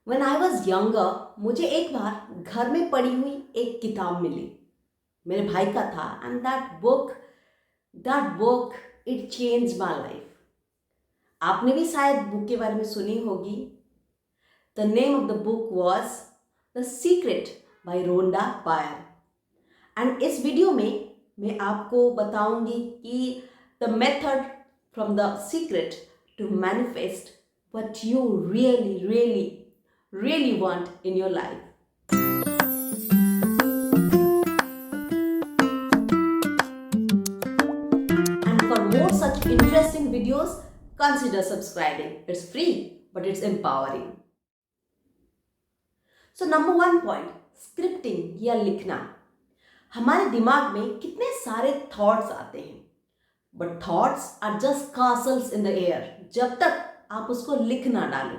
When I was younger, मुझे एक बार घर में पड़ी हुई एक किताब मिली, मेरे भाई का था, and that book it change my life. आपने भी शायद बुक के बारे में सुनी होगी। The name of the book was the secret by Rhonda Byrne. And इस वीडियो में मैं आपको बताऊंगी कि the method from the secret to manifest what you really want in your life. And for more such interesting videos, consider subscribing. It's free, but it's empowering. So number one point, scripting या लिखना। हमारे दिमाग में कितने सारे thoughts आते हैं, but thoughts are just castles in the air जब तक आप उसको लिख ना डालो।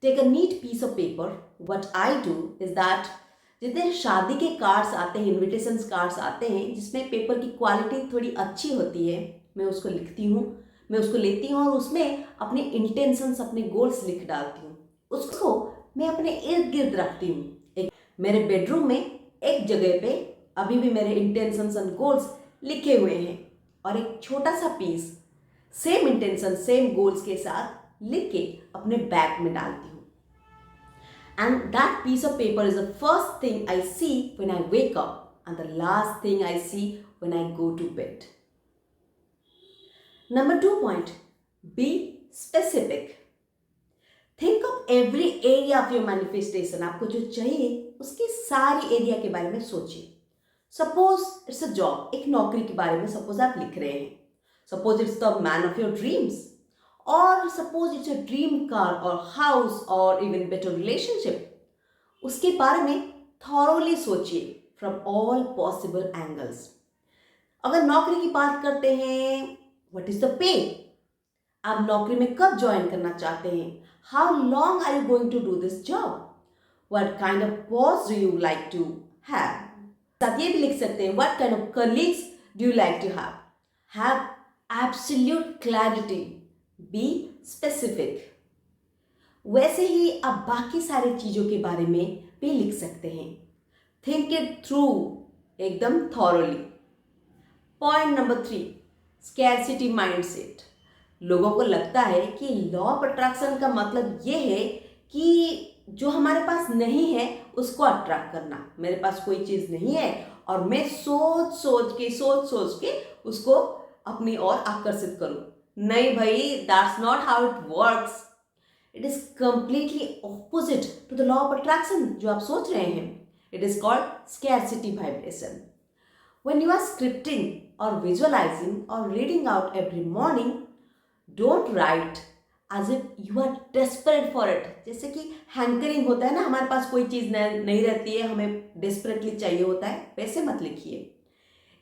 Take a neat piece of paper. What I do is that जितने शादी के कार्ड्स आते हैं, इनविटेशन कार्ड्स आते हैं जिसमें पेपर की क्वालिटी थोड़ी अच्छी होती है, मैं उसको लिखती हूँ, मैं उसको लेती हूँ और उसमें अपने इंटेंशंस, अपने गोल्स लिख डालती हूँ। उसको मैं अपने इर्द गिर्द रखती हूँ। एक मेरे बेडरूम में एक जगह पे अभी भी मेरे इंटेंशंस एंड गोल्स लिखे हुए हैं, और एक छोटा सा piece same intention same goals के साथ लिख के अपने बैग में डालती हूँ। And that piece of paper is the first thing I see when I wake up and the last thing I see when I go to bed. Number 2 point, be specific. Think of every area of your manifestation. आपको जो चाहिए उसकी सारी area के बारे में सोचिए। Suppose it's a job, एक नौकरी के बारे में सपोज आप लिख रहे हैं। Suppose it's the man of your dreams, or suppose it's a dream car or house or even better relationship. उसके बारे में thoroughly सोचिए from all possible angles. अगर नौकरी की बात करते हैं, what is the pay? आप नौकरी में कब ज्वाइन करना चाहते हैं? How long are you going to do this job? What kind of boss do you like to have? साथ ये भी लिख सकते हैं, what kind of colleagues do you like to have? Have absolute clarity. Be specific. वैसे ही आप बाकी सारी चीज़ों के बारे में भी लिख सकते हैं। थिंक इट थ्रू एकदम thoroughly. Point number 3, scarcity mindset. लोगों को लगता है कि लॉ ऑफ अट्रैक्शन का मतलब ये है कि जो हमारे पास नहीं है उसको अट्रैक्ट करना। मेरे पास कोई चीज़ नहीं है और मैं सोच सोच के उसको अपनी ओर आकर्षित करूं। नहीं भाई, that's not how it works. It is completely opposite to the law of attraction जो आप सोच रहे हैं। It is called scarcity vibration. When you are scripting और विजुअलाइजिंग और reading out every morning, don't write as if you are desperate for it. जैसे कि hankering होता है ना, हमारे पास कोई चीज़ नहीं रहती है, हमें डेस्परेटली चाहिए होता है, वैसे मत लिखिए।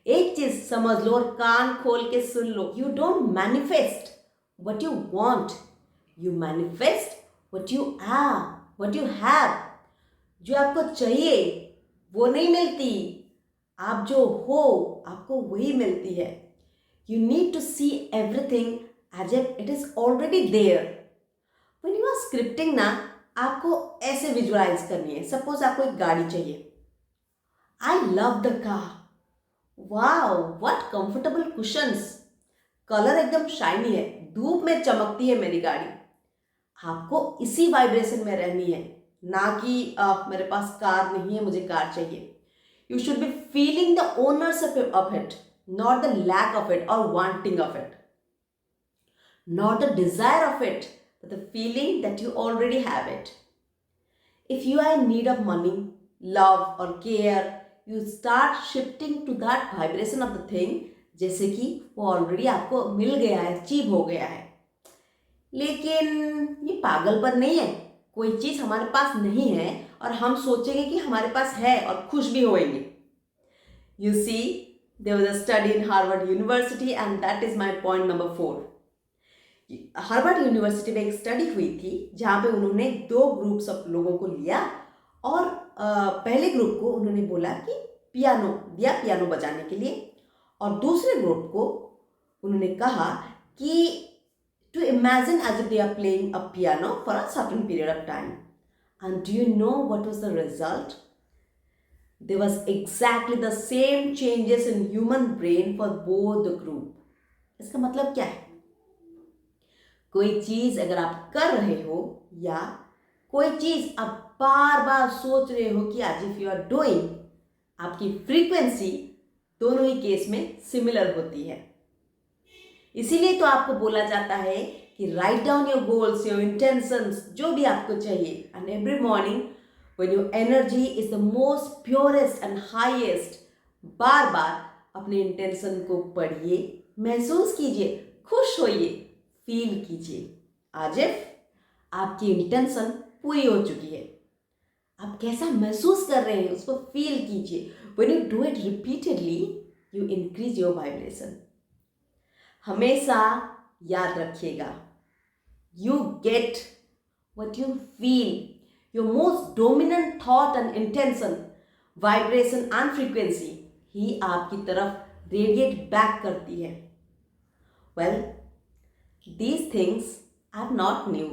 एक चीज समझ लो और कान खोल के सुन लो, you don't manifest what you want, you manifest what you are, what you have. जो आपको चाहिए वो नहीं मिलती, आप जो हो आपको वही मिलती है। You need to see everything as if it is already there. When you are scripting ना, आपको ऐसे विजुअलाइज करनी है। सपोज आपको एक गाड़ी चाहिए। I love the car, wow what comfortable cushions, colour एकदम शाइनी है, धूप में चमकती है मेरी गाड़ी। आपको इसी वाइब्रेशन में रहनी है, ना कि मेरे पास कार नहीं है मुझे कार चाहिए। You should be feeling the ownership of it, not the lack of it और wanting of it, not the desire of it, but the feeling that you already have it. If you are in need of money, love or care, you start shifting to that vibration of the thing, जैसे कि वो already आपको मिल गया है, achieve हो गया है। लेकिन ये पागलपन नहीं है, कोई चीज़ हमारे पास नहीं है और हम सोचेंगे कि हमारे पास है और खुश भी होएंगे। You see, there was a study in Harvard University and that is my point number 4. Harvard university में एक स्टडी हुई थी जहाँ पे उन्होंने 2 ग्रुप्स ऑफ लोगों को लिया और पहले ग्रुप को उन्होंने बोला कि पियानो बजाने के लिए, और दूसरे ग्रुप को उन्होंने कहा कि to imagine as if they are playing a piano for a certain period of time. And do you know what was the result? There was exactly the same changes in human brain for both the group. इसका मतलब क्या है? कोई चीज अगर आप कर रहे हो या कोई चीज आप बार बार सोच रहे हो कि आज इफ यू आर डूइंग, आपकी फ्रीक्वेंसी दोनों ही केस में सिमिलर होती है. इसीलिए तो आपको बोला जाता है कि write down your goals, your intentions, जो भी आपको चाहिए, and every morning when your energy is the most purest and highest, बार बार अपने इंटेंशन को पढ़िए, महसूस कीजिए, खुश होइए, फील कीजिए आज इफ आपकी इंटेंशन पूरी हो चुकी है. आप कैसा महसूस कर रहे हैं उसको फील कीजिए. When you do it repeatedly you increase your vibration. हमेशा याद रखिएगा, you get what you feel. Your most dominant thought and intention, vibration and frequency ही आपकी तरफ रेडिएट बैक करती है. Well, these things are not new.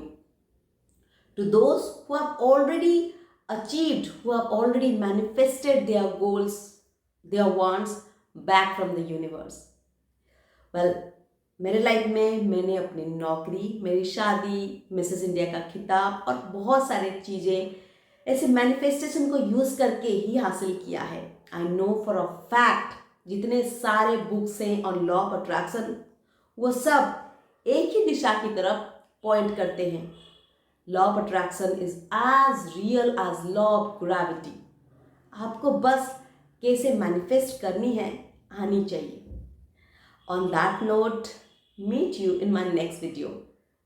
To those who have already achieved, who have already manifested their goals, their wants back from the universe. Well, मेरे life में मैंने अपनी नौकरी, मेरी शादी, मिसेस इंडिया का खिताब और बहुत सारे चीज़ें ऐसे मैनिफेस्टेशन को यूज़ करके ही हासिल किया है. I know for a fact जितने सारे बुक्स हैं ऑन लॉ ऑफ अट्रैक्शन, वो सब एक ही दिशा की तरफ पॉइंट करते हैं. Law of attraction is as real as law of gravity. आपको बस कैसे मैनिफेस्ट करनी है आनी चाहिए. On that note, meet you in my next video.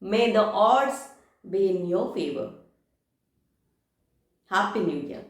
May the odds be in your favor. Happy New Year.